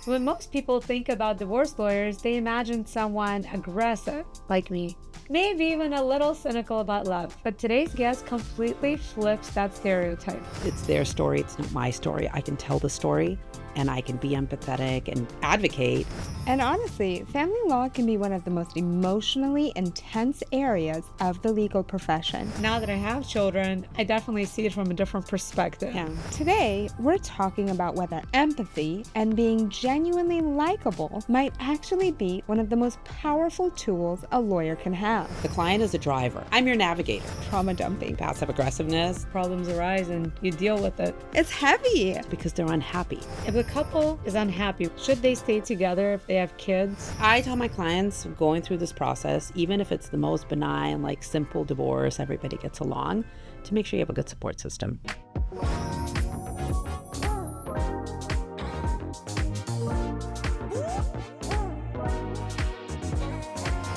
So when most people think about divorce lawyers, they imagine someone aggressive, like me. Maybe even a little cynical about love. But today's guest completely flips that stereotype. It's their story, it's not my story. I can tell the story and I can be empathetic and advocate. And honestly, family law can be one of the most emotionally intense areas of the legal profession. Now that I have children, I definitely see it from a different perspective. Yeah. Today, we're talking about whether empathy and being genuinely likable might actually be one of the most powerful tools a lawyer can have. The client is a driver. I'm your navigator. Trauma dumping. Passive aggressiveness. Problems arise and you deal with it. It's heavy. Because they're unhappy. If the couple is unhappy, should they stay together if they have kids? I tell my clients going through this process, even if it's the most benign, like simple divorce, everybody gets along, to make sure you have a good support system.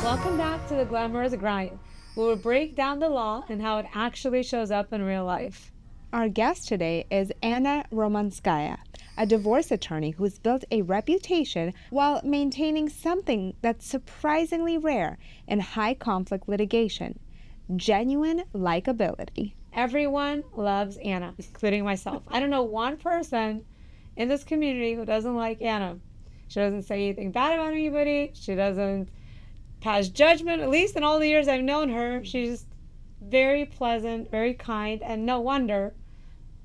Welcome back to the Glamorous Grind, where we'll break down the law and how it actually shows up in real life. Our guest today is Anna Roman Skaya, a divorce attorney who's built a reputation while maintaining something that's surprisingly rare in high conflict litigation: genuine likability. Everyone loves Anna, including myself. I don't know one person in this community who doesn't like Anna. She doesn't say anything bad about anybody. She doesn't pass judgment, at least in all the years I've known her. She's very pleasant, very kind, and no wonder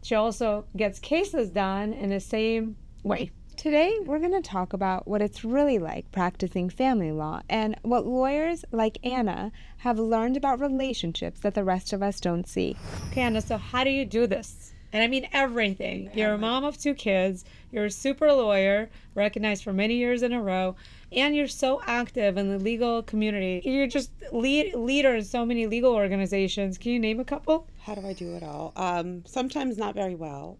she also gets cases done in the same way. Today, we're going to talk about what it's really like practicing family law and what lawyers like Anna have learned about relationships that the rest of us don't see. Okay, Anna, so how do you do this? And I mean everything. You're a mom of 2 kids. You're a super lawyer, recognized for many years in a row, and you're so active in the legal community. You're just leader in so many legal organizations. Can you name a couple? How do I do it all? Sometimes not very well.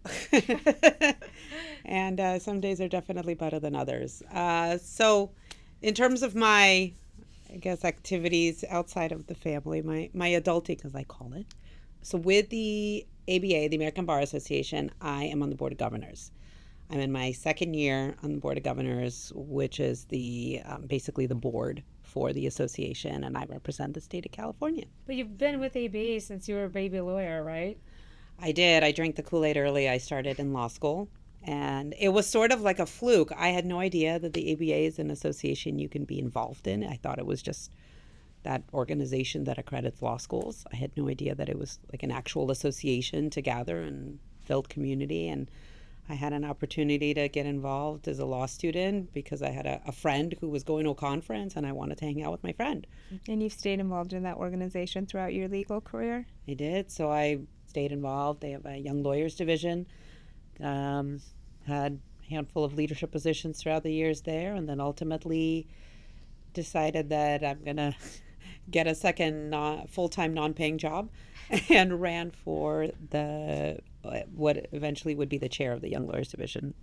And some days are definitely better than others. So in terms of my, activities outside of the family, my adulting, as I call it. So with the ABA, the American Bar Association, I am on the Board of Governors. I'm in my second year on the Board of Governors, which is the basically the board for the association, and I represent the state of California. But you've been with ABA since you were a baby lawyer, right? I did. I drank the Kool-Aid early. I started in law school, and it was sort of like a fluke. I had no idea that the ABA is an association you can be involved in. I thought it was just that organization that accredits law schools. I had no idea that it was like an actual association to gather and build community. And I had an opportunity to get involved as a law student because I had a friend who was going to a conference and I wanted to hang out with my friend. And you've stayed involved in that organization throughout your legal career? I did. So I stayed involved. They have a young lawyers division. Had a handful of leadership positions throughout the years there, and then ultimately decided that I'm going to get a second full-time non-paying job and ran for the what eventually would be the chair of the Young Lawyers Division.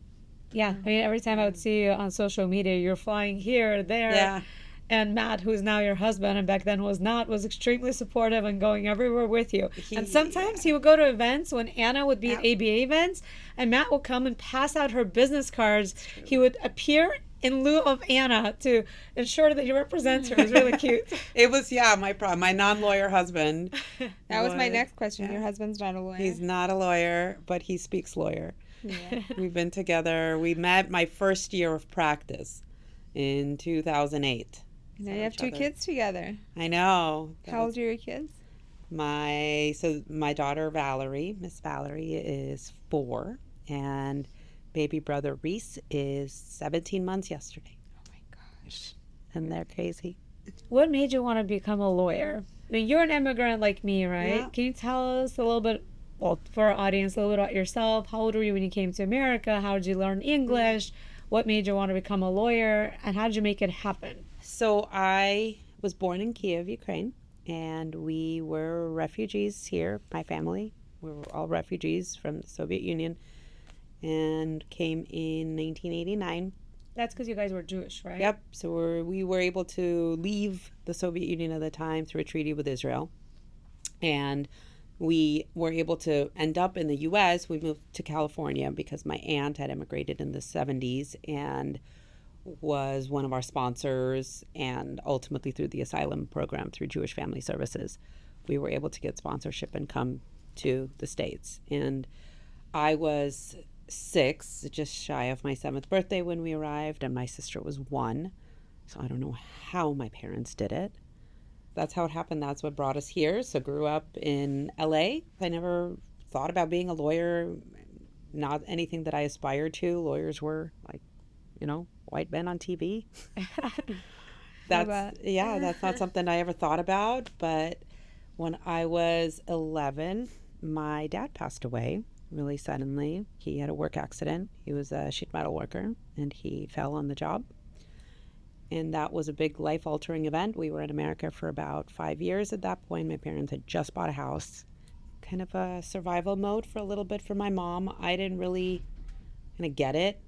Yeah, I mean, every time I would see you on social media, you're flying here, there. Yeah. And Matt, who's now your husband and back then was not, was extremely supportive and going everywhere with you. And sometimes he would go to events when Anna would be at ABA events, and Matt would come and pass out her business cards. He would appear in lieu of Anna to ensure that he represents her. It was really cute. It was, my non-lawyer husband. That was my next question. Your husband's not a lawyer? He's not a lawyer, but he speaks lawyer. Yeah. We've been together. We met my first year of practice in 2008. Now you have 2 kids together. I know. How old are your kids? My daughter Valerie, Miss Valerie, is 4, and baby brother Reese is 17 months yesterday. Oh my gosh. And they're crazy. What made you want to become a lawyer? I mean, you're an immigrant like me, right? Yeah. Can you tell us a little bit, well, for our audience, a little bit about yourself? How old were you when you came to America? How did you learn English? What made you want to become a lawyer? And how did you make it happen? So I was born in Kiev, Ukraine, and we were refugees here, my family. We were all refugees from the Soviet Union and came in 1989. That's because you guys were Jewish, right? Yep. So we were able to leave the Soviet Union at the time through a treaty with Israel. And we were able to end up in the US. We moved to California because my aunt had immigrated in the 70s and was one of our sponsors. And ultimately, through the asylum program through Jewish Family Services, we were able to get sponsorship and come to the States. And I was 6, just shy of my 7th birthday when we arrived, and my sister was 1. So I don't know how my parents did it. That's how it happened. That's what brought us here. So grew up in LA. I never thought about being a lawyer, not anything that I aspired to. Lawyers were like, white men on TV. That's not something I ever thought about. But when I was 11, my dad passed away really suddenly. He had a work accident. He was a sheet metal worker and he fell on the job. And that was a big life altering event. We were in America for about 5 years at that point. My parents had just bought a house, kind of a survival mode for a little bit for my mom. I didn't really kind of get it,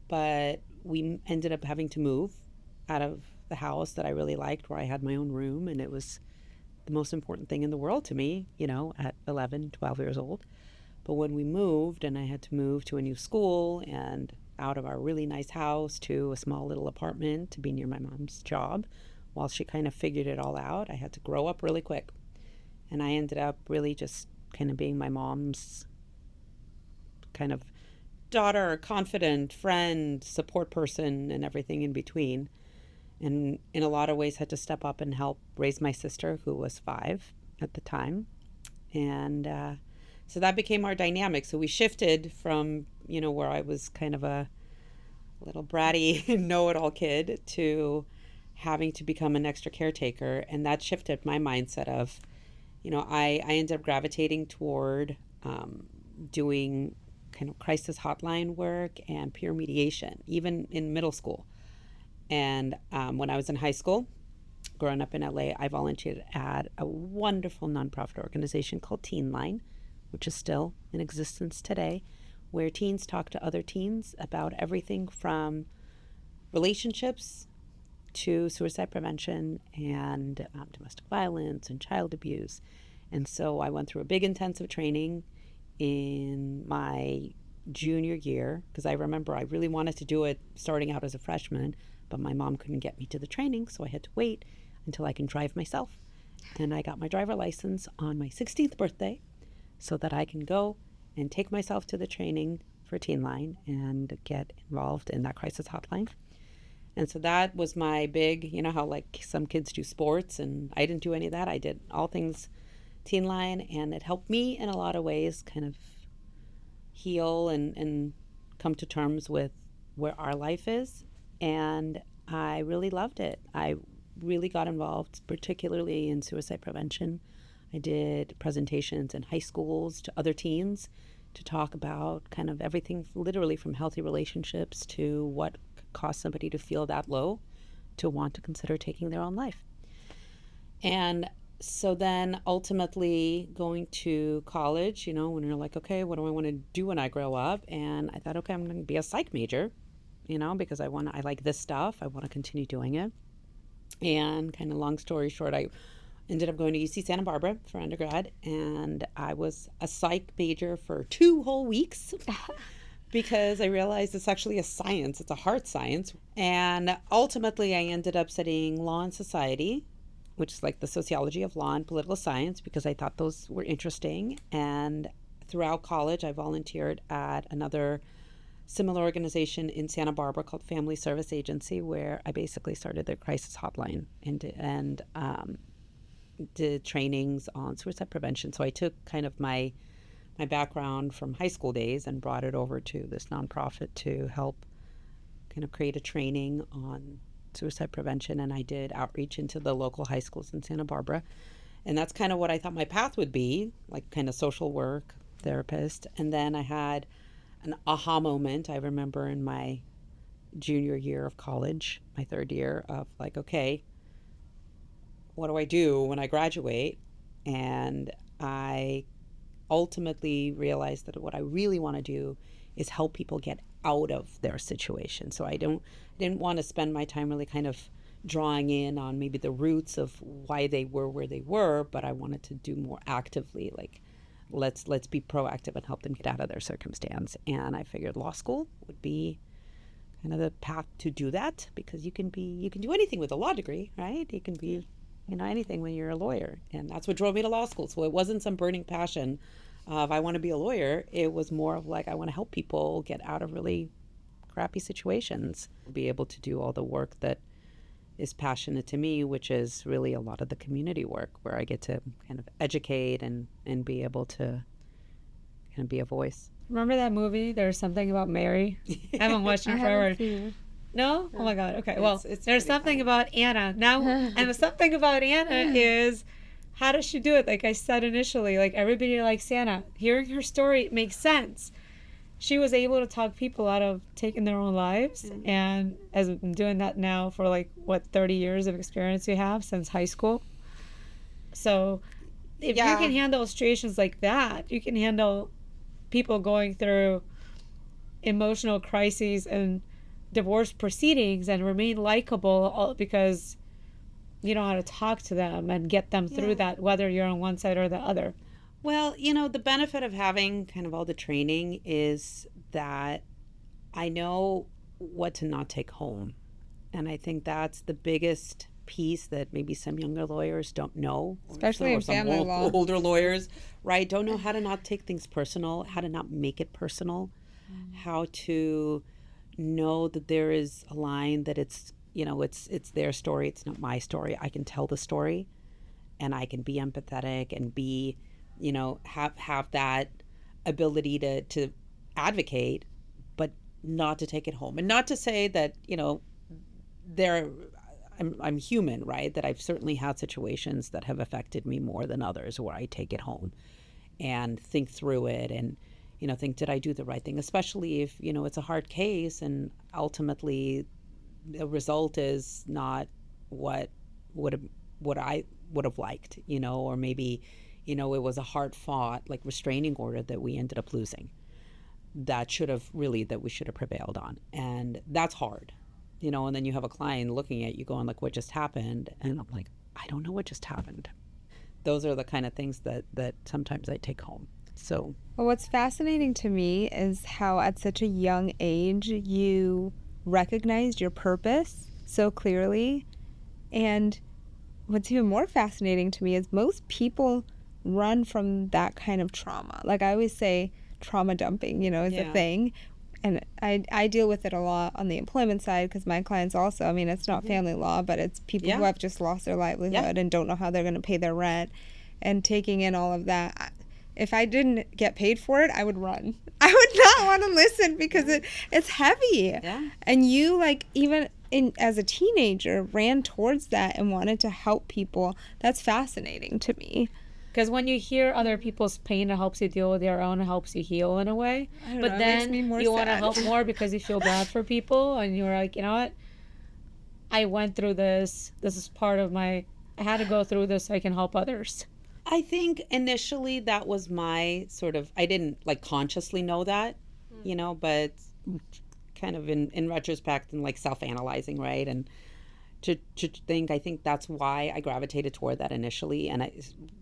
but we ended up having to move out of the house that I really liked, where I had my own room, and it was the most important thing in the world to me, at 11, 12 years old. But when we moved and I had to move to a new school and out of our really nice house to a small little apartment to be near my mom's job, while she kind of figured it all out, I had to grow up really quick. And I ended up really just kind of being my mom's kind of daughter, confident, friend, support person, and everything in between. And in a lot of ways had to step up and help raise my sister, who was 5 at the time. And so that became our dynamic. So we shifted from, where I was kind of a little bratty know-it-all kid to having to become an extra caretaker. And that shifted my mindset of, I ended up gravitating toward doing kind of crisis hotline work and peer mediation, even in middle school. And when I was in high school, growing up in LA, I volunteered at a wonderful nonprofit organization called Teen Line, which is still in existence today, where teens talk to other teens about everything from relationships to suicide prevention and domestic violence and child abuse. And so I went through a big intensive training in my junior year, because I remember I really wanted to do it starting out as a freshman, but my mom couldn't get me to the training, so I had to wait until I can drive myself. And I got my driver license on my 16th birthday so that I can go and take myself to the training for Teen Line and get involved in that crisis hotline. And so that was my big, how like some kids do sports, and I didn't do any of that. I did all things Teen Line, and it helped me in a lot of ways kind of heal and come to terms with where our life is. And I really loved it. I really got involved, particularly in suicide prevention. I did presentations in high schools to other teens to talk about kind of everything, literally from healthy relationships to what could cause somebody to feel that low to want to consider taking their own life. And so then ultimately going to college, when you're like, okay, what do I want to do when I grow up? And I thought, okay, I'm going to be a psych major, because I like this stuff. I want to continue doing it. And kind of long story short, I ended up going to UC Santa Barbara for undergrad, and I was a psych major for 2 whole weeks because I realized it's actually a science. It's a hard science. And ultimately, I ended up studying law and society, which is like the sociology of law and political science, because I thought those were interesting. And throughout college, I volunteered at another similar organization in Santa Barbara called Family Service Agency, where I basically started their crisis hotline and did trainings on suicide prevention. So I took kind of my background from high school days and brought it over to this nonprofit to help kind of create a training on suicide prevention. And I did outreach into the local high schools in Santa Barbara. And that's kind of what I thought my path would be, like kind of social work, therapist. And then I had an aha moment, I remember, in my junior year of college, my 3rd year, of like, okay, what do I do when I graduate? And I ultimately realized that what I really want to do is help people get out of their situation. So I didn't want to spend my time really kind of drawing in on maybe the roots of why they were where they were, but I wanted to do more actively, like let's be proactive and help them get out of their circumstance. And I figured law school would be kind of the path to do that, because you can do anything with a law degree, right? You can be anything when you're a lawyer. And that's what drove me to law school. So it wasn't some burning passion of I want to be a lawyer. It was more of like I want to help people get out of really crappy situations, be able to do all the work that is passionate to me, which is really a lot of the community work where I get to kind of educate and be able to kind of be a voice. Remember that movie, There's Something About Mary? I haven't watched it forever. No? Oh my God. Okay. Well, there's something funny about Anna. Now, and the something about Anna is, how does she do it? Like I said initially, like everybody likes Anna. Hearing her story makes sense. She was able to talk people out of taking their own lives. Mm-hmm. And as I'm doing that now for 30 years of experience we have since high school. So if you can handle situations like that, you can handle people going through emotional crises and divorce proceedings and remain likable because you know how to talk to them and get them through that, whether you're on one side or the other. Well, the benefit of having kind of all the training is that I know what to not take home. And I think that's the biggest piece that maybe some younger lawyers don't know. Especially in family law. Older lawyers, right? Don't know how to not take things personal, how to not make it personal, how to know that there is a line that it's their story, it's not my story. I can tell the story and I can be empathetic and be have that ability to advocate, but not to take it home. And not to say that, I'm human, right? That I've certainly had situations that have affected me more than others where I take it home and think through it and, think, did I do the right thing? Especially if, it's a hard case and ultimately the result is not what I would have liked, or maybe it was a hard fought restraining order that we ended up losing that we should have prevailed on. And that's hard, and then you have a client looking at you going what just happened? And I'm like, I don't know what just happened. Those are the kind of things that sometimes I take home. So, well, what's fascinating to me is how at such a young age you recognized your purpose so clearly. And what's even more fascinating to me is most people run from that kind of trauma. Like I always say, trauma dumping, is a thing. And I deal with it a lot on the employment side because my clients also, it's not family law, but it's people who have just lost their livelihood and don't know how they're going to pay their rent, and taking in all of that. If I didn't get paid for it, I would run. I would not want to listen because it's heavy. Yeah. And you even as a teenager ran towards that and wanted to help people. That's fascinating to me. Because when you hear other people's pain, it helps you deal with your own, it helps you heal in a way. But then you want to help more because you feel bad for people. And you're like, you know what? I went through this. This is part of I had to go through this so I can help others. I think initially that was my sort of, I didn't consciously know that, but kind of in retrospect and self-analyzing, right? And to think, I think that's why I gravitated toward that initially. And I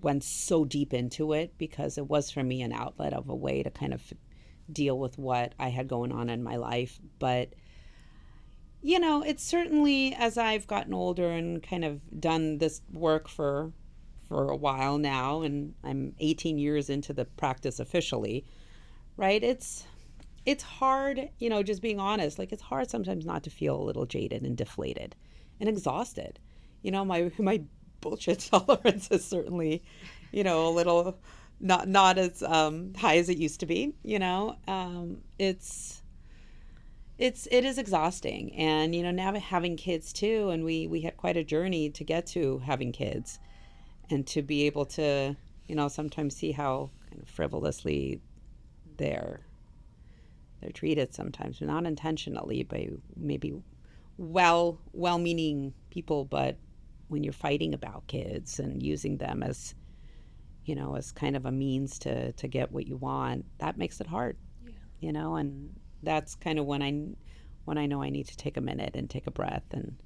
went so deep into it because it was for me an outlet of a way to kind of deal with what I had going on in my life. But, it's certainly as I've gotten older and kind of done this work for a while now, and I'm 18 years into the practice officially, right? It's hard, just being honest, it's hard sometimes not to feel a little jaded and deflated and exhausted. My bullshit tolerance is certainly, a little not as high as it used to be. It is exhausting. And, now having kids too, and we had quite a journey to get to having kids, and to be able to, sometimes see how kind of frivolously they're treated sometimes, not intentionally by maybe well-meaning people, but when you're fighting about kids and using them as, as kind of a means to get what you want, that makes it hard, and that's kind of when I know I need to take a minute and take a breath and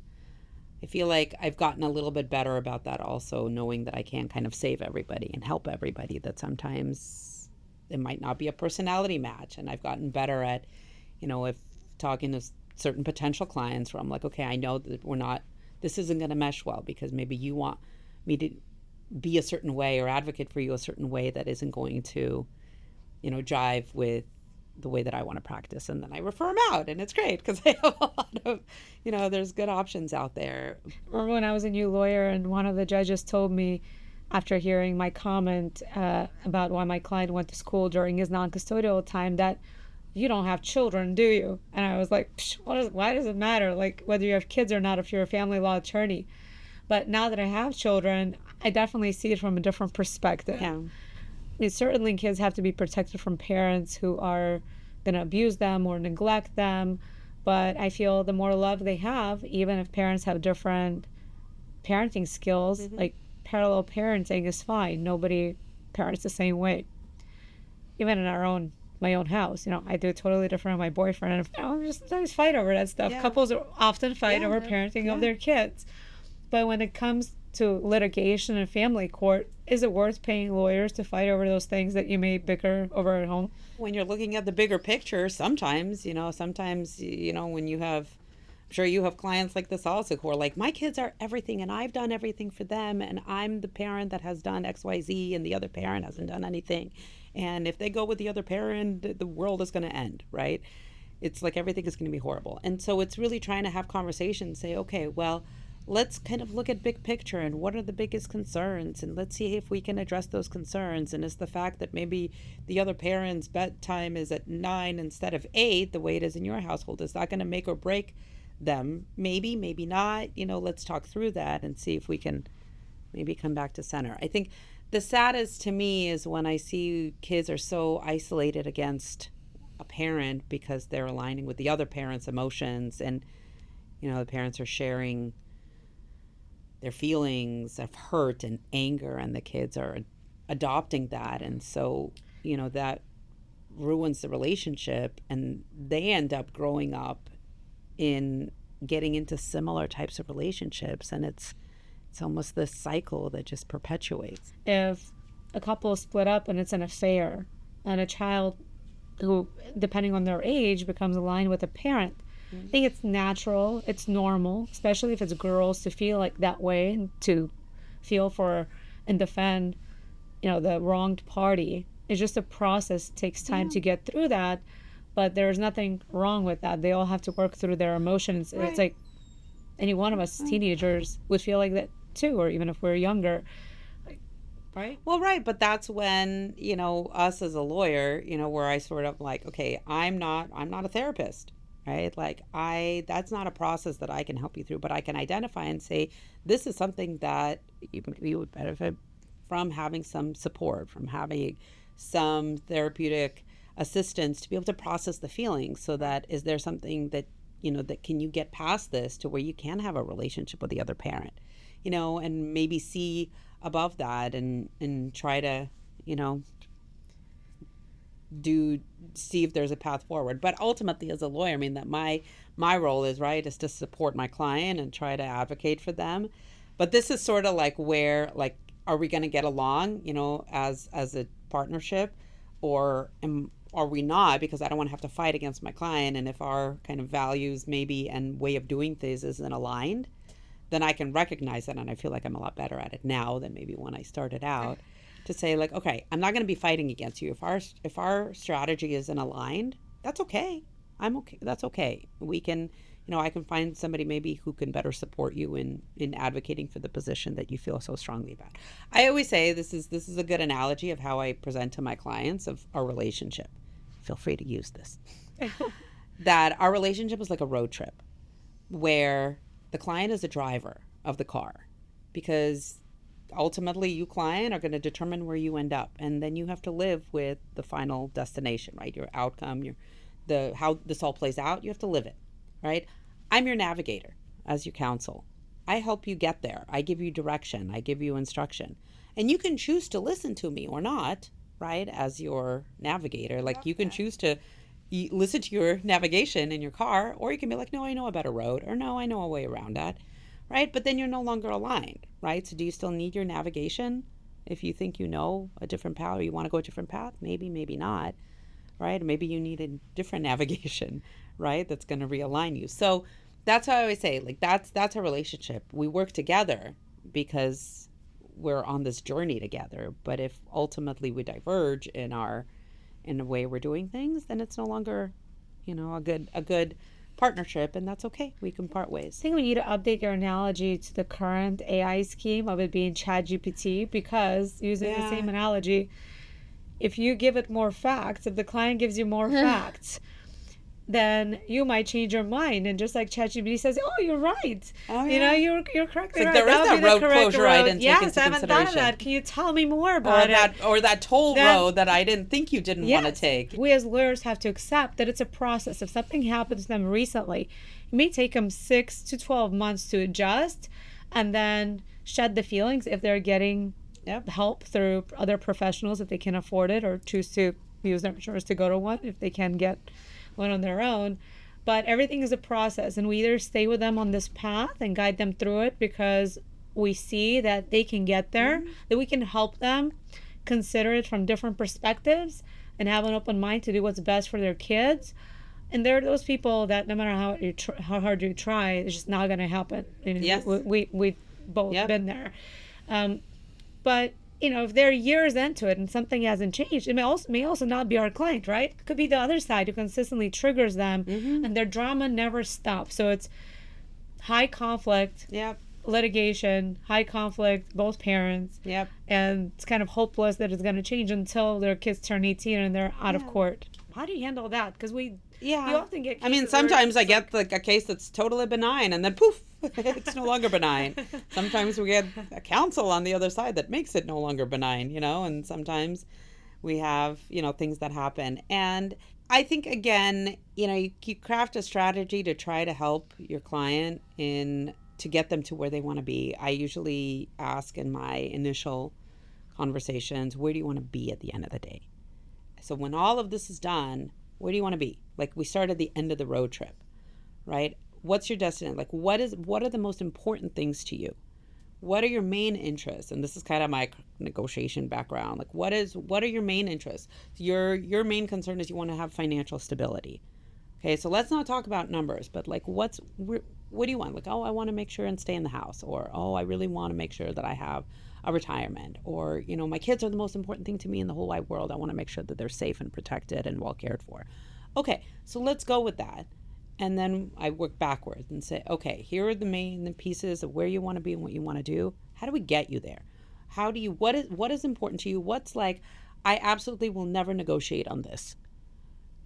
I feel like I've gotten a little bit better about that also, knowing that I can kind of save everybody and help everybody, that sometimes it might not be a personality match. And I've gotten better at, if talking to certain potential clients where I'm like, okay, I know that this isn't going to mesh well because maybe you want me to be a certain way or advocate for you a certain way that isn't going to, jive with the way that I want to practice. And then I refer them out, and it's great because I have a lot of, there's good options out there. Remember when I was a new lawyer and one of the judges told me, after hearing my comment about why my client went to school during his non-custodial time, that you don't have children, do you? And I was like, why does it matter, like, whether you have kids or not if you're a family law attorney? But now that I have children, I definitely see it from a different perspective. Yeah. I mean, certainly kids have to be protected from parents who are going to abuse them or neglect them. But I feel the more love they have, even if parents have different parenting skills, like parallel parenting is fine. Nobody parents the same way. Even in my own house, I do it totally different with my boyfriend. And we just always fight over that stuff. Yeah. Couples often fight over parenting of their kids. But when it comes to litigation and family court, is it worth paying lawyers to fight over those things that you may bicker over at home? When you're looking at the bigger picture, sometimes, when you have, I'm sure you have clients like this also who are like, my kids are everything and I've done everything for them and I'm the parent that has done XYZ and the other parent hasn't done anything. And if they go with the other parent, the world is going to end, right? It's like everything is going to be horrible. And so it's really trying to have conversations, say, okay, well, let's kind of look at big picture and what are the biggest concerns, and let's see if we can address those concerns. And is the fact that maybe the other parent's bedtime is at 9 instead of 8, the way it is in your household, is that going to make or break them? Maybe not. Let's talk through that and see if we can maybe come back to center. I think the saddest to me is when I see kids are so isolated against a parent because they're aligning with the other parent's emotions, and the parents are sharing their feelings of hurt and anger, and the kids are adopting that. And so, that ruins the relationship, and they end up growing up in getting into similar types of relationships. And it's almost this cycle that just perpetuates. If a couple is split up and it's an affair, and a child who, depending on their age, becomes aligned with a parent, I think it's natural, it's normal, especially if it's girls, to feel like that way and to feel for and defend, the wronged party. It's just a process. It takes time to get through that, but there's nothing wrong with that. They all have to work through their emotions. Right. It's like any one of us teenagers would feel like that too, or even if we're younger. Right? Well, right. But that's when, us as a lawyer, where I sort of like, okay, I'm not a therapist. Right? Like that's not a process that I can help you through, but I can identify and say, this is something that you would benefit from having some support, from having some therapeutic assistance to be able to process the feelings, so that is there something that, that can you get past this to where you can have a relationship with the other parent, and maybe see above that and try to, see if there's a path forward. But ultimately, as a lawyer, I mean, that my role is to support my client and try to advocate for them. But this is sort of like where, like, are we going to get along, as a partnership, or are we not? Because I don't want to have to fight against my client. And if our kind of values maybe and way of doing things isn't aligned, then I can recognize that. And I feel like I'm a lot better at it now than maybe when I started out. To say, like, okay, I'm not going to be fighting against you. If our strategy isn't aligned, that's okay. I'm okay. That's okay. We can, I can find somebody maybe who can better support you in advocating for the position that you feel so strongly about. I always say this is a good analogy of how I present to my clients of our relationship. Feel free to use this. That our relationship is like a road trip where the client is a driver of the car, because ultimately you client are going to determine where you end up, and then you have to live with the final destination, right? Your outcome, how this all plays out, you have to live it, right? I'm your navigator as your counsel. I help you get there. I give you direction. I give you instruction, and you can choose to listen to me or not, right? As your navigator, like you can choose to listen to your navigation in your car, or you can be like, no, I know a better road, or no, I know a way around that. right? But then you're no longer aligned, right? So do you still need your navigation? If you think you know a different path or you want to go a different path, maybe, maybe not, right? Maybe you need a different navigation, right? That's going to realign you. So that's how I always say, like, that's a relationship. We work together because we're on this journey together. But if ultimately we diverge in the way we're doing things, then it's no longer, a good partnership, and that's okay. We can part ways. I think we need to update your analogy to the current AI scheme of it being ChatGPT, because using the same analogy, if you give it more facts, if the client gives you more facts, then you might change your mind. And just like ChatGPT says, oh, you're right. Oh, You know, yeah. you're correctly Like right. there is that road closure I didn't take yes, into I haven't thought of consideration. that. Can you tell me more about it? Or that toll road that I didn't think you didn't want to take. We as lawyers have to accept that it's a process. If something happens to them recently, it may take them 6 to 12 months to adjust and then shed the feelings if they're getting help through other professionals if they can afford it, or choose to use their insurance to go to one if they can get one on their own. But everything is a process, and we either stay with them on this path and guide them through it because we see that they can get there, that we can help them consider it from different perspectives and have an open mind to do what's best for their kids. And there are those people that no matter how hard you try, it's just not going to happen. Yes. We've both been there. But if they're years into it and something hasn't changed, it may also not be our client, right? It could be the other side who consistently triggers them, and their drama never stops. So it's high conflict, litigation, high conflict, both parents, and it's kind of hopeless that it's going to change until their kids turn 18 and they're out of court. How do you handle that? Because you often get cases sometimes I get like a case that's totally benign, and then poof, it's no longer benign. Sometimes we get a counsel on the other side that makes it no longer benign, and sometimes we have, things that happen. And I think, again, you craft a strategy to try to help your client to get them to where they want to be. I usually ask in my initial conversations, where do you want to be at the end of the day? So when all of this is done, where do you want to be? Like, we start at the end of the road trip, right? What's your destination? Like, what are the most important things to you? What are your main interests? And this is kind of my negotiation background. Like, what are your main interests? Your main concern is you want to have financial stability. Okay, so let's not talk about numbers, but like, what do you want? Like, oh, I want to make sure and stay in the house, or oh, I really want to make sure that I have a retirement, or my kids are the most important thing to me in the whole wide world. I want to make sure that they're safe and protected and well cared for. Okay, so let's go with that. And then I work backwards and say, okay, here are the main pieces of where you want to be and what you want to do. How do we get you there? What is important to you? What's like, I absolutely will never negotiate on this.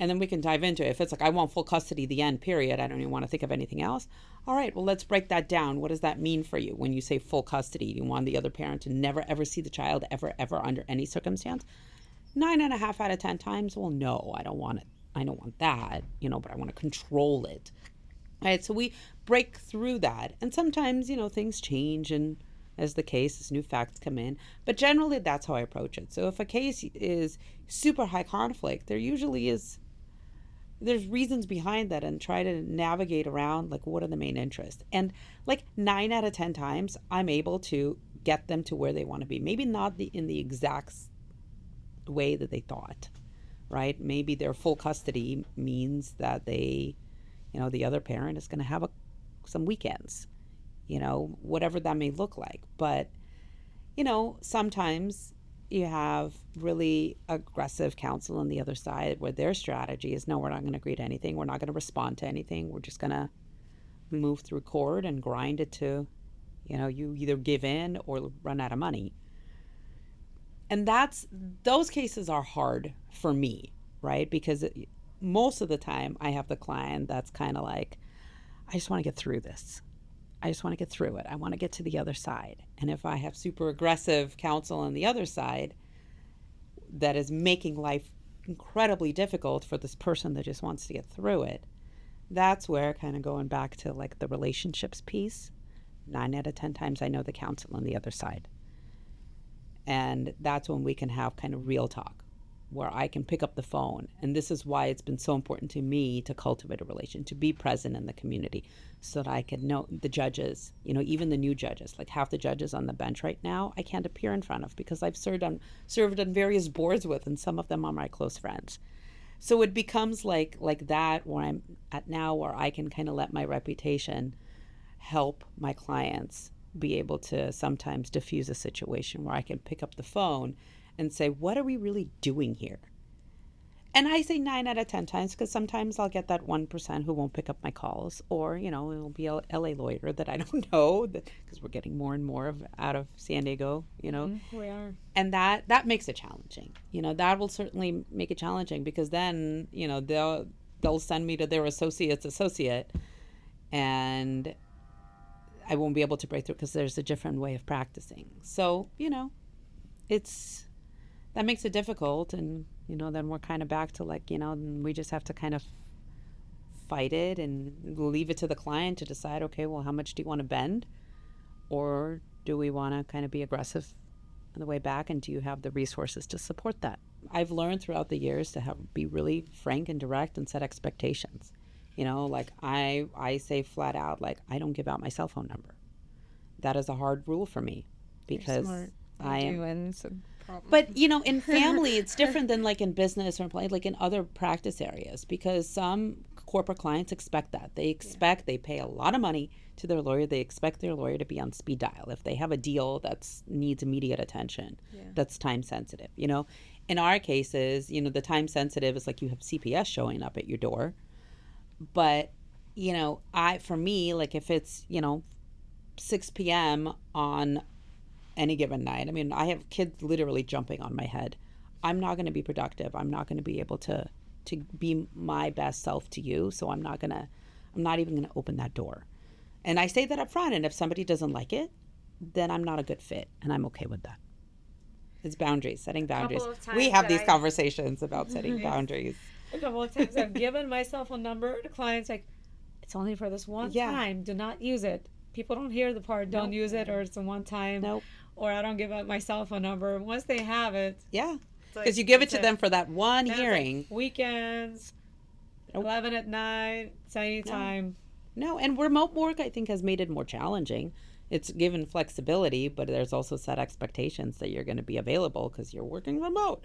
And then we can dive into it. If it's like, I want full custody, the end, period, I don't even want to think of anything else. All right, well, let's break that down. What does that mean for you when you say full custody? Do you want the other parent to never, ever see the child ever, ever under any circumstance? 9.5 out of 10 times, well, no, I don't want it. I don't want that, but I want to control it. All right, so we break through that. And sometimes, things change, and as the case, as new facts come in. But generally, that's how I approach it. So if a case is super high conflict, there's reasons behind that, and try to navigate around, like, what are the main interests? And like 9 out of 10 times, I'm able to get them to where they want to be. Maybe not in the exact way that they thought, right? Maybe their full custody means that they, the other parent is going to have some weekends, whatever that may look like. But, sometimes you have really aggressive counsel on the other side where their strategy is, no, we're not going to agree to anything. We're not going to respond to anything. We're just going to move through court and grind it to, you either give in or run out of money. And those cases are hard for me, right? Because most of the time I have the client that's kind of like, I just want to get through this. I just want to get through it. I want to get to the other side. And if I have super aggressive counsel on the other side that is making life incredibly difficult for this person that just wants to get through it, that's where, kind of going back to like the relationships piece, 9 out of 10 times I know the counsel on the other side. And that's when we can have kind of real talk. where I can pick up the phone. And this is why it's been so important to me to cultivate a relation, to be present in the community so that I can know the judges, even the new judges, like half the judges on the bench right now, I can't appear in front of because I've served on various boards with, and some of them are my close friends. So it becomes like that where I'm at now, where I can kind of let my reputation help my clients be able to sometimes diffuse a situation where I can pick up the phone and say, what are we really doing here? And I say 9 out of 10 times because sometimes I'll get that 1% who won't pick up my calls, or, it'll be a LA lawyer that I don't know, because we're getting more and more out of San Diego, We are. And that makes it challenging. That will certainly make it challenging because then, they'll send me to their associate, and I won't be able to break through because there's a different way of practicing. So, that makes it difficult. And, then we're kind of back to we just have to kind of fight it and leave it to the client to decide, okay, well, how much do you want to bend? Or do we want to kind of be aggressive on the way back? And do you have the resources to support that? I've learned throughout the years to be really frank and direct and set expectations. I say flat out, I don't give out my cell phone number. That is a hard rule for me because I am. But, in family, it's different than in business or in other practice areas, because some corporate clients expect that. They pay a lot of money to their lawyer. They expect their lawyer to be on speed dial. If they have a deal that needs immediate attention, that's time sensitive. In our cases, the time sensitive is you have CPS showing up at your door. But, for me, if it's, 6 p.m. on any given night, I have kids literally jumping on my head. I'm not going to be productive. I'm not going to be able to be my best self to you. So I'm not even going to open that door. And I say that up front. And if somebody doesn't like it, then I'm not a good fit. And I'm okay with that. It's boundaries, setting boundaries. We have these conversations about setting boundaries. A couple of times I've given my cell phone number to clients, it's only for this one time. Do not use it. People don't hear the part, don't use it, or it's a one time. Nope. Or I don't give out my cell phone number. Once they have it. Yeah. Because you give it to them for that one hearing. Weekends, 11 at night, it's any time. No, and remote work, I think, has made it more challenging. It's given flexibility, but there's also set expectations that you're going to be available because you're working remote.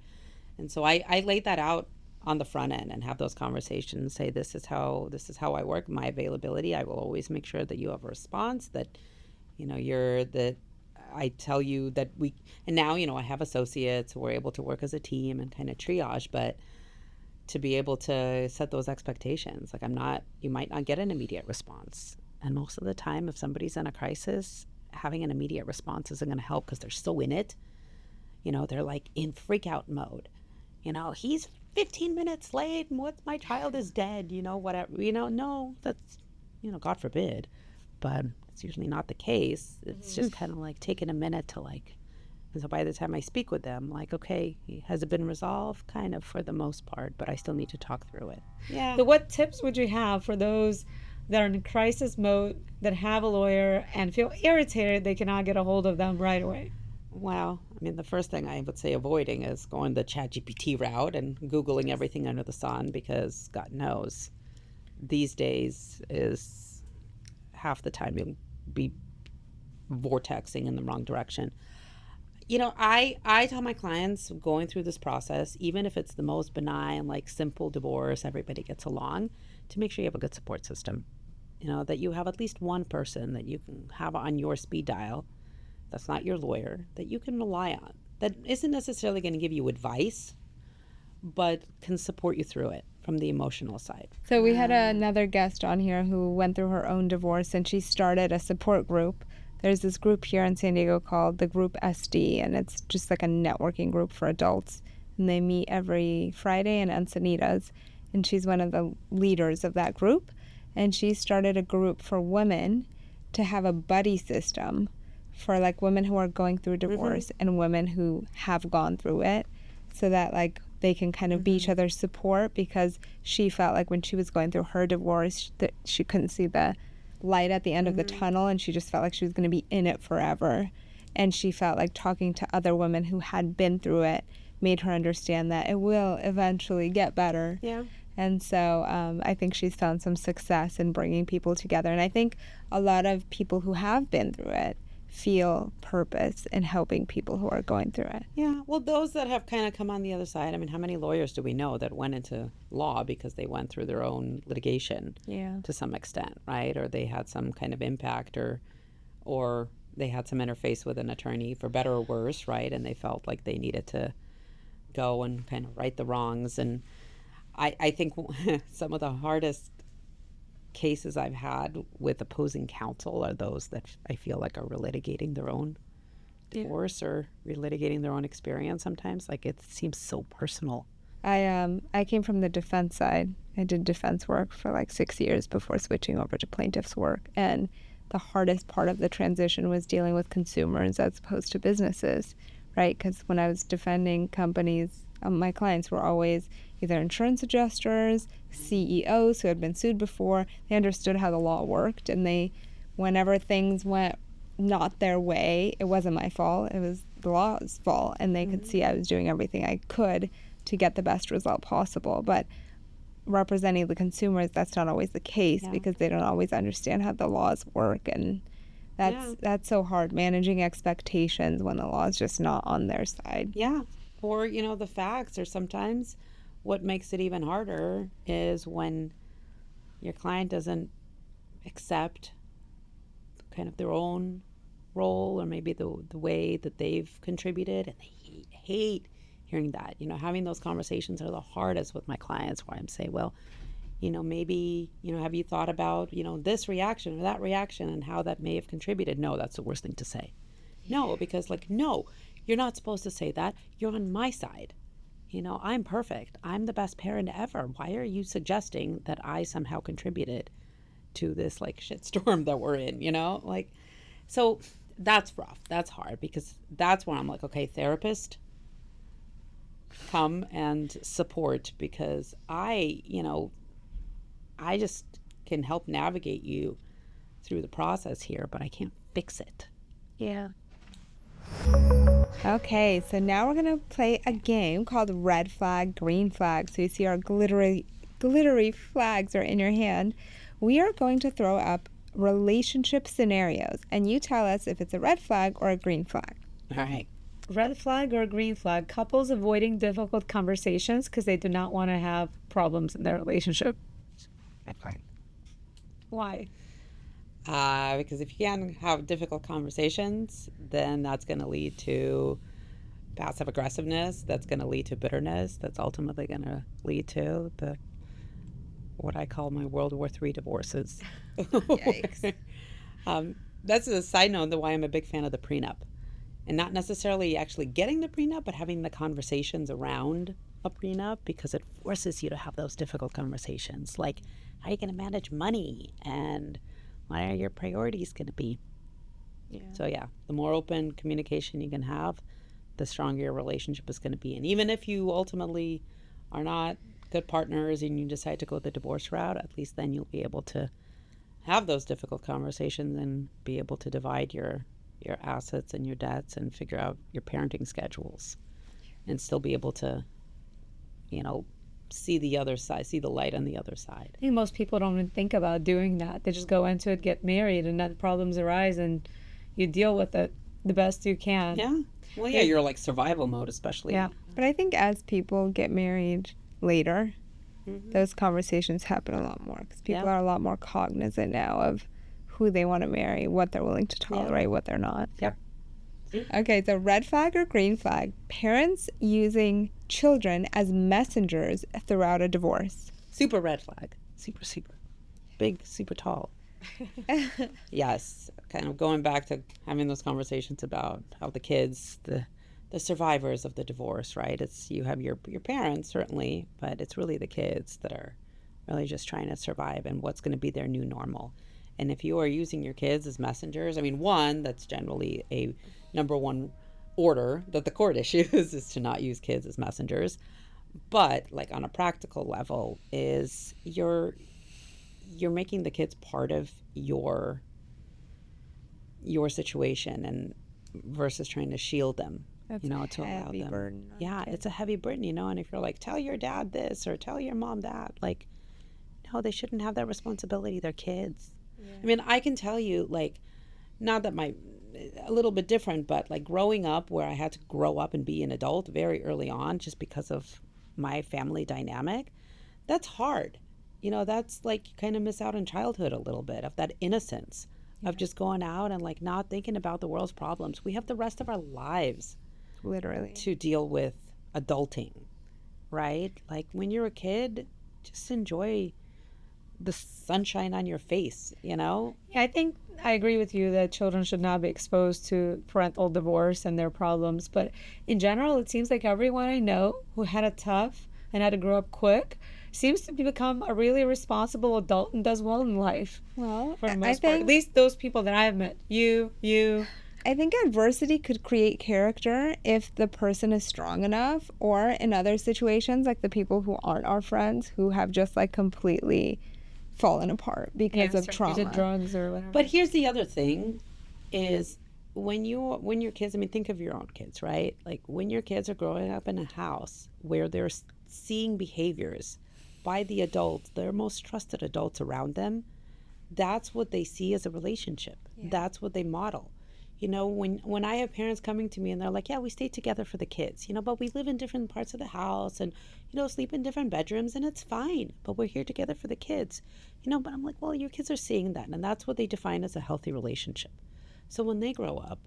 And so I laid that out on the front end and have those conversations, say this is how I work, my availability. I will always make sure that you have a response, that I tell you that and now I have associates, we're able to work as a team and kind of triage, but to be able to set those expectations, you might not get an immediate response, and most of the time if somebody's in a crisis, having an immediate response isn't going to help because they're so in it. They're in freak out mode. He's 15 minutes late and my child is dead, whatever. No, that's, God forbid. But it's usually not the case. It's just kind of taking a minute to and so by the time I speak with them, okay, has it been resolved? Kind of, for the most part, but I still need to talk through it. Yeah. So what tips would you have for those that are in crisis mode, that have a lawyer and feel irritated they cannot get a hold of them right away? Well, the first thing I would say avoiding is going the ChatGPT route and Googling everything under the sun, because God knows these days is half the time you'll be vortexing in the wrong direction. I tell my clients going through this process, even if it's the most benign, simple divorce, everybody gets along, to make sure you have a good support system. That you have at least one person that you can have on your speed dial that's not your lawyer, that you can rely on, that isn't necessarily going to give you advice, but can support you through it from the emotional side. So we had another guest on here who went through her own divorce, and she started a support group. There's this group here in San Diego called the Group SD, and it's just a networking group for adults. And they meet every Friday in Encinitas, and she's one of the leaders of that group. And she started a group for women to have a buddy system for women who are going through divorce and women who have gone through it, so that they can kind of be each other's support, because she felt when she was going through her divorce that she couldn't see the light at the end of the tunnel, and she just felt she was going to be in it forever. And she felt talking to other women who had been through it made her understand that it will eventually get better. Yeah. And so I think she's found some success in bringing people together. And I think a lot of people who have been through it feel purpose in helping people who are going through it. Yeah. Well, those that have kind of come on the other side, I mean, how many lawyers do we know that went into law because they went through their own litigation to some extent, right? Or they had some kind of impact or they had some interface with an attorney for better or worse, right? And they felt like they needed to go and kind of right the wrongs. And I think some of the hardest cases I've had with opposing counsel are those that I feel like are relitigating their own divorce or relitigating their own experience sometimes. Like it seems so personal. I came from the defense side. I did defense work for like 6 years before switching over to plaintiff's work. And the hardest part of the transition was dealing with consumers as opposed to businesses, right? Because when I was defending companies, my clients were always either insurance adjusters, CEOs who had been sued before. They understood how the law worked, and whenever things went not their way, it wasn't my fault. It was the law's fault, and they could see I was doing everything I could to get the best result possible. But representing the consumers, that's not always the case because they don't always understand how the laws work, and that's so hard, managing expectations when the law is just not on their side. Yeah. Or, the facts are sometimes what makes it even harder is when your client doesn't accept kind of their own role or maybe the way that they've contributed, and they hate hearing that. Having those conversations are the hardest with my clients, where I'm saying, well, maybe, have you thought about, this reaction or that reaction and how that may have contributed? No, that's the worst thing to say. No, because no, you're not supposed to say that. You're on my side. I'm perfect. I'm the best parent ever. Why are you suggesting that I somehow contributed to this shitstorm that we're in, So that's rough. That's hard because that's when I'm like, okay, therapist, come and support, because I just can help navigate you through the process here, but I can't fix it. Yeah. Okay, so now we're going to play a game called Red Flag, Green Flag. So you see our glittery flags are in your hand. We are going to throw up relationship scenarios, and you tell us if it's a red flag or a green flag. All right. Red flag or green flag? Couples avoiding difficult conversations because they do not want to have problems in their relationship. Red flag. Why? Because if you can't have difficult conversations, then that's going to lead to passive aggressiveness. That's going to lead to bitterness. That's ultimately going to lead to what I call my World War III divorces. Yikes. That's a side note, why I'm a big fan of the prenup. And not necessarily actually getting the prenup, but having the conversations around a prenup, because it forces you to have those difficult conversations. Like, how are you going to manage money? And what are your priorities going to be? Yeah. So, the more open communication you can have, the stronger your relationship is going to be. And even if you ultimately are not good partners and you decide to go the divorce route, at least then you'll be able to have those difficult conversations and be able to divide your assets and your debts and figure out your parenting schedules and still be able to, see the other side, see the light on the other side. I think most people don't even think about doing that. They just go into it, get married, and then problems arise, and you deal with it the best you can. Yeah. Well, yeah, you're like survival mode, especially. Yeah. But I think as people get married later, those conversations happen a lot more because people are a lot more cognizant now of who they want to marry, what they're willing to tolerate, what they're not. Yep. Okay, so red flag or green flag? Parents using children as messengers throughout a divorce. Super red flag. Super big, super tall. Yes. Kind of going back to having those conversations about how the kids, the survivors of the divorce, right? You have your parents, certainly, but it's really the kids that are really just trying to survive and what's going to be their new normal. And if you are using your kids as messengers, I mean, one, that's generally a number one order that the court issues is to not use kids as messengers. But on a practical level is you're making the kids part of your situation and versus trying to shield them. That's to allow heavy them. burden on Yeah, kids. it's a heavy burden, and if you're like, tell your dad this or tell your mom that, like, no, they shouldn't have that responsibility. They're kids. Yeah. I mean, I can tell you, like, not that a little bit different, but like growing up where I had to grow up and be an adult very early on just because of my family dynamic, that's hard. That's like you kind of miss out on childhood a little bit of that innocence of just going out and like not thinking about the world's problems. We have the rest of our lives Literally. to deal with adulting, right? Like when you're a kid, just enjoy the sunshine on your face. Yeah, I think I agree with you that children should not be exposed to parental divorce and their problems. But in general, it seems like everyone I know who had it tough and had to grow up quick seems to become a really responsible adult and does well in life Well, for the I most part. At think least those people that I've met. You. I think adversity could create character if the person is strong enough, or in other situations, like the people who aren't our friends who have just like completely fallen apart because of trauma. Did drugs or whatever. But here's the other thing is when your kids, I mean, think of your own kids, right? Like when your kids are growing up in a house where they're seeing behaviors by the adults, their most trusted adults around them, that's what they see as a relationship. Yeah. That's what they model. When I have parents coming to me and they're like, yeah, we stay together for the kids, but we live in different parts of the house and, sleep in different bedrooms and it's fine, but we're here together for the kids, but I'm like, well, your kids are seeing that. And that's what they define as a healthy relationship. So when they grow up,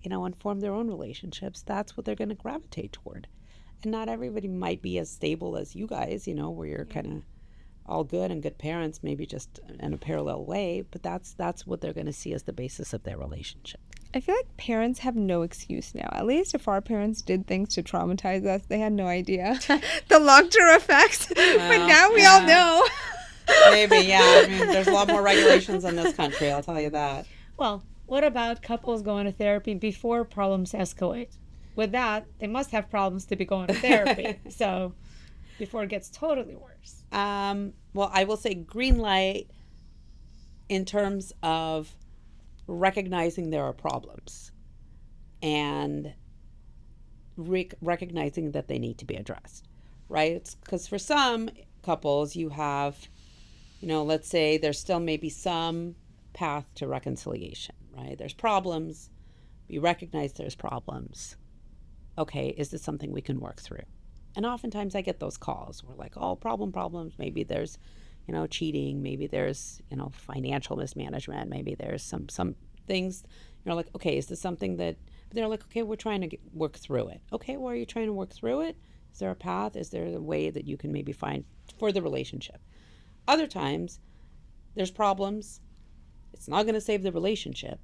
and form their own relationships, that's what they're going to gravitate toward. And not everybody might be as stable as you guys, where you're kind of all good and good parents, maybe just in a parallel way, but that's what they're going to see as the basis of their relationship. I feel like parents have no excuse now. At least if our parents did things to traumatize us, they had no idea the long-term effects. But now we all know. Maybe, yeah. I mean, there's a lot more regulations in this country, I'll tell you that. Well, what about couples going to therapy before problems escalate? With that, they must have problems to be going to therapy. So before it gets totally worse. Well, I will say green light in terms of recognizing there are problems and recognizing that they need to be addressed, right? Because for some couples, you have, let's say there's still maybe some path to reconciliation, right? There's problems. We recognize there's problems. Okay, is this something we can work through? And oftentimes I get those calls. We're like, oh, problems. Maybe there's, cheating. Maybe there's, financial mismanagement. Maybe there's some things, like, okay, is this something that, they're like, okay, we're trying to work through it. Okay, well, are you trying to work through it? Is there a path? Is there a way that you can maybe find for the relationship? Other times there's problems. It's not going to save the relationship,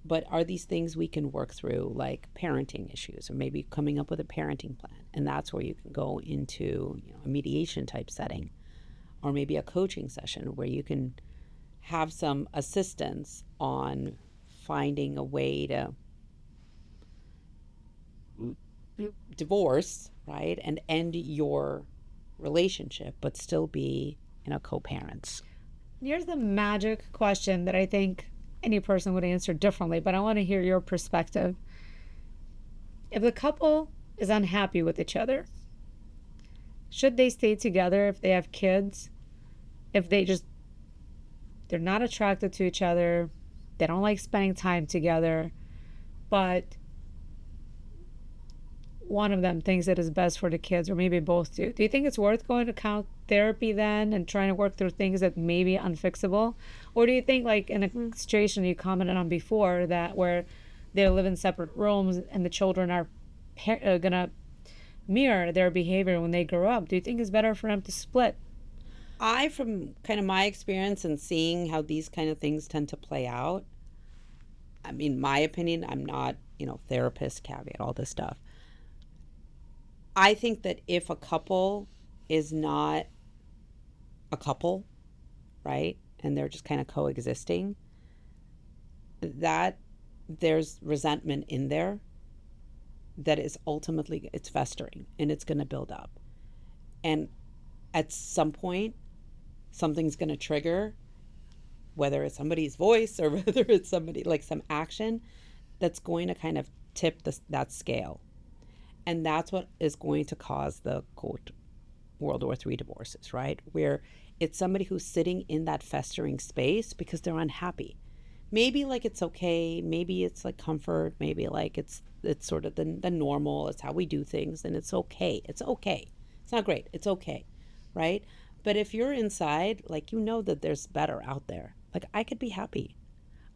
but are these things we can work through, like parenting issues or maybe coming up with a parenting plan? And that's where you can go into a mediation type setting or maybe a coaching session where you can have some assistance on finding a way to divorce, right, and end your relationship, but still be, co-parents. Here's the magic question that I think any person would answer differently, but I want to hear your perspective. If the couple is unhappy with each other, should they stay together if they have kids? If they're not attracted to each other, they don't like spending time together, but one of them thinks it is best for the kids, or maybe both do. Do you think it's worth going to count therapy then and trying to work through things that may be unfixable? Or do you think, like in a situation you commented on before, that where they live in separate rooms and the children are going to mirror their behavior when they grow up, do you think it's better for them to split? From kind of my experience and seeing how these kind of things tend to play out, I mean, my opinion, I'm not, therapist, caveat, all this stuff. I think that if a couple is not a couple, right, and they're just kind of coexisting, that there's resentment in there that is ultimately, it's festering and it's going to build up. And at some point, something's going to trigger, whether it's somebody's voice or whether it's somebody, like some action, that's going to kind of tip that scale. And that's what is going to cause the quote World War III divorces, right? Where it's somebody who's sitting in that festering space because they're unhappy. Maybe like it's okay, maybe it's like comfort, maybe like it's sort of the normal, it's how we do things, and it's okay. It's okay. It's not great. It's okay, right? But if you're inside, like you know that there's better out there. Like I could be happy.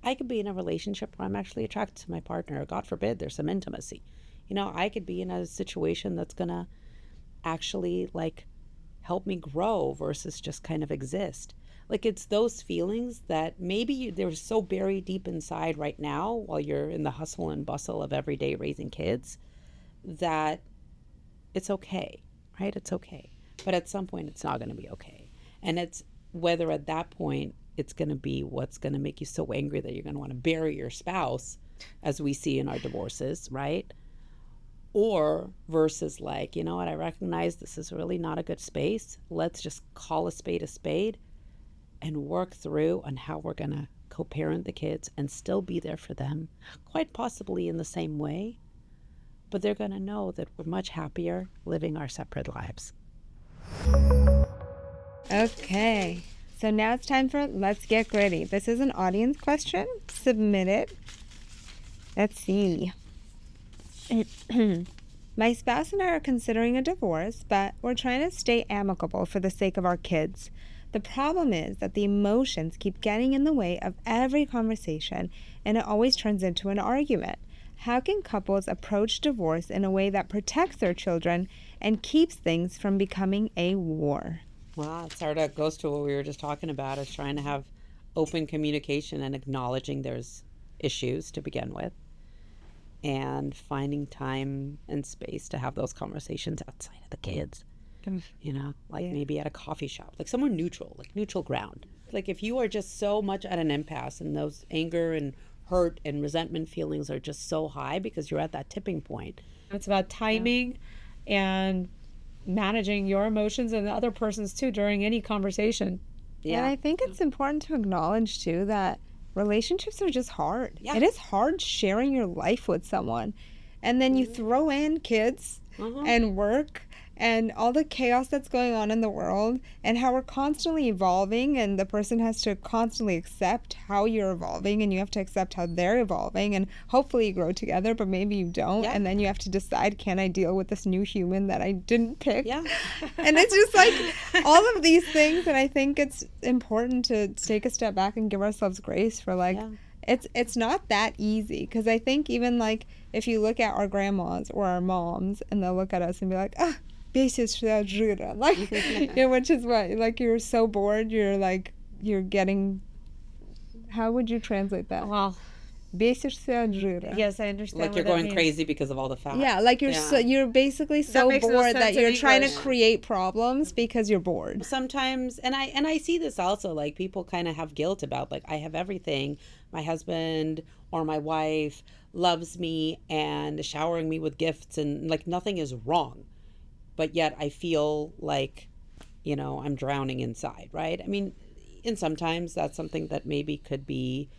I could be in a relationship where I'm actually attracted to my partner. God forbid there's some intimacy. You know, I could be in a situation that's going to actually like help me grow versus just kind of exist. Like it's those feelings that maybe they're so buried deep inside right now while you're in the hustle and bustle of every day raising kids that it's okay, right? It's okay. But at some point, it's not going to be okay. And it's whether at that point it's going to be what's going to make you so angry that you're going to want to bury your spouse, as we see in our divorces, right? Or versus like, you know what, I recognize this is really not a good space. Let's just call a spade and work through on how we're going to co-parent the kids and still be there for them, quite possibly in the same way. But they're going to know that we're much happier living our separate lives. Okay, so now it's time for Let's Get Gritty. This is an audience question. Submit it. Let's see. My spouse and I are considering a divorce, but we're trying to stay amicable for the sake of our kids. The problem is that the emotions keep getting in the way of every conversation, and it always turns into an argument. How can couples approach divorce in a way that protects their children and keeps things from becoming a war? Well, it sort of goes to what we were just talking about, is trying to have open communication and acknowledging there's issues to begin with, and finding time and space to have those conversations outside of the kids. You know, like maybe at a coffee shop, like somewhere neutral, like neutral ground. Like if you are just so much at an impasse and those anger and hurt and resentment feelings are just so high because you're at that tipping point. It's about timing and managing your emotions and the other person's too during any conversation. Yeah. And I think it's important to acknowledge too that relationships are just hard. Yeah. It is hard sharing your life with someone. And then you throw in kids and work and all the chaos that's going on in the world and how we're constantly evolving, and the person has to constantly accept how you're evolving and you have to accept how they're evolving, and hopefully you grow together, but maybe you don't. And then you have to decide, can I deal with this new human that I didn't pick? Yeah. And it's just like all of these things, and I think it's important to take a step back and give ourselves grace for like it's not that easy, because I think even like if you look at our grandmas or our moms and they'll look at us and be like, like, you know, which is what, like, you're so bored, you're like, you're getting, how would you translate that? Well, yes, I understand. Like you're going crazy because of all the fat. Yeah, like you're so, you're basically so bored that you're trying to create problems because you're bored. Sometimes, and I see this also, like people kind of have guilt about like, I have everything. My husband or my wife loves me and showering me with gifts and like nothing is wrong. But yet I feel like, you know, I'm drowning inside, right? I mean, and sometimes that's something that maybe could be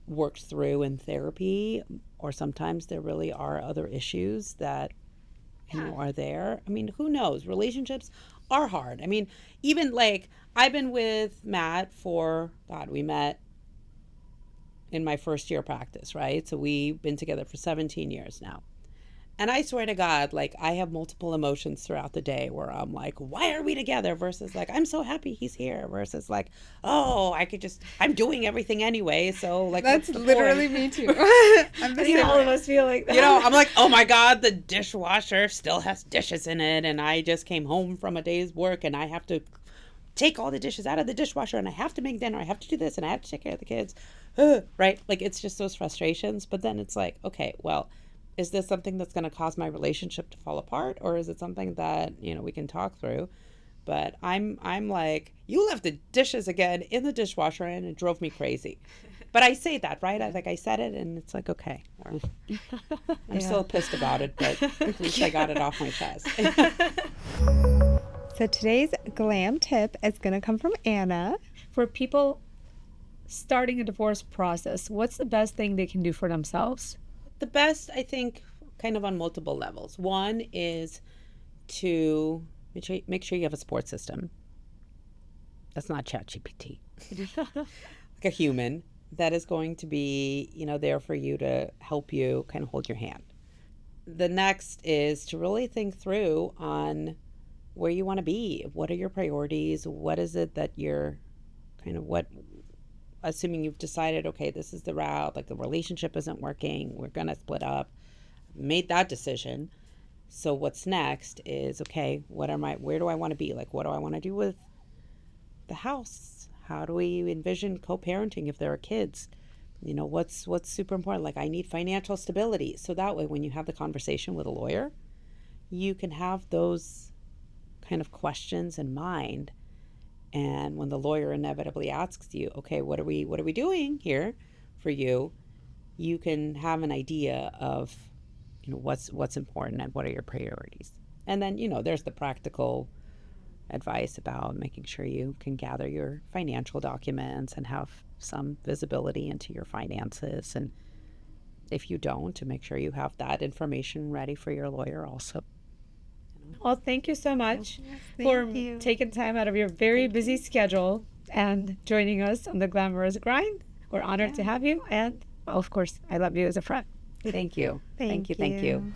worked through in therapy, or sometimes there really are other issues that, you know, are there. I mean, who knows? Relationships are hard. I mean, even like I've been with Matt for, God, we met in my first year of practice, right? So we've been together for 17 years now. And I swear to God, like I have multiple emotions throughout the day where I'm like, why are we together? Versus like, I'm so happy he's here. Versus like, oh, I'm doing everything anyway. So like, that's literally me too. I'm the same. All of us feel like that. You know, I'm like, oh my God, the dishwasher still has dishes in it. And I just came home from a day's work and I have to take all the dishes out of the dishwasher and I have to make dinner. I have to do this and I have to take care of the kids. Right? Like it's just those frustrations. But then it's like, okay, well, is this something that's going to cause my relationship to fall apart, or is it something that, you know, we can talk through? But I'm like, you left the dishes again in the dishwasher and it drove me crazy. But I say that, right? I said it and it's like, okay. I'm still pissed about it, but at least I got it off my chest. So today's glam tip is going to come from Anna. For people starting a divorce process, what's the best thing they can do for themselves? The best, I think, kind of on multiple levels. One is to make sure you have a support system. That's not ChatGPT. Like a human that is going to be, there for you to help you kind of hold your hand. The next is to really think through on where you want to be. What are your priorities? What is it that you're assuming you've decided, okay, this is the route, like the relationship isn't working, we're going to split up, made that decision. So what's next is, okay, where do I want to be? Like, what do I want to do with the house? How do we envision co-parenting if there are kids? What's super important? Like, I need financial stability. So that way, when you have the conversation with a lawyer, you can have those kind of questions in mind. And when the lawyer inevitably asks you, okay, what are we doing here for you? You can have an idea of, what's important and what are your priorities. And then, there's the practical advice about making sure you can gather your financial documents and have some visibility into your finances. And if you don't, to make sure you have that information ready for your lawyer also. Well, thank you so much for taking time out of your very busy schedule and joining us on the Glamorous Grind. We're honored to have you. And, well, of course, I love you as a friend. Thank you. Thank you.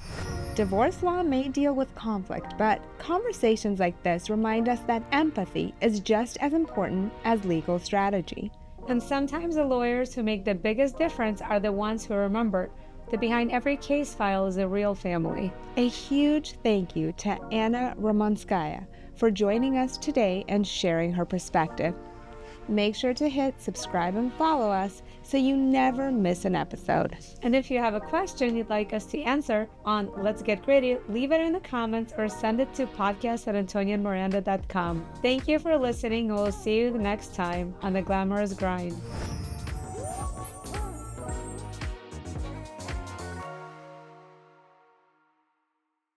Divorce law may deal with conflict, but conversations like this remind us that empathy is just as important as legal strategy. And sometimes the lawyers who make the biggest difference are the ones who remember that behind every case file is a real family. A huge thank you to Anna Roman Skaya for joining us today and sharing her perspective. Make sure to hit subscribe and follow us so you never miss an episode. And if you have a question you'd like us to answer on Let's Get Gritty, leave it in the comments or send it to podcast@antoniaandmiranda.com. Thank you for listening, and we'll see you the next time on the Glamorous Grind.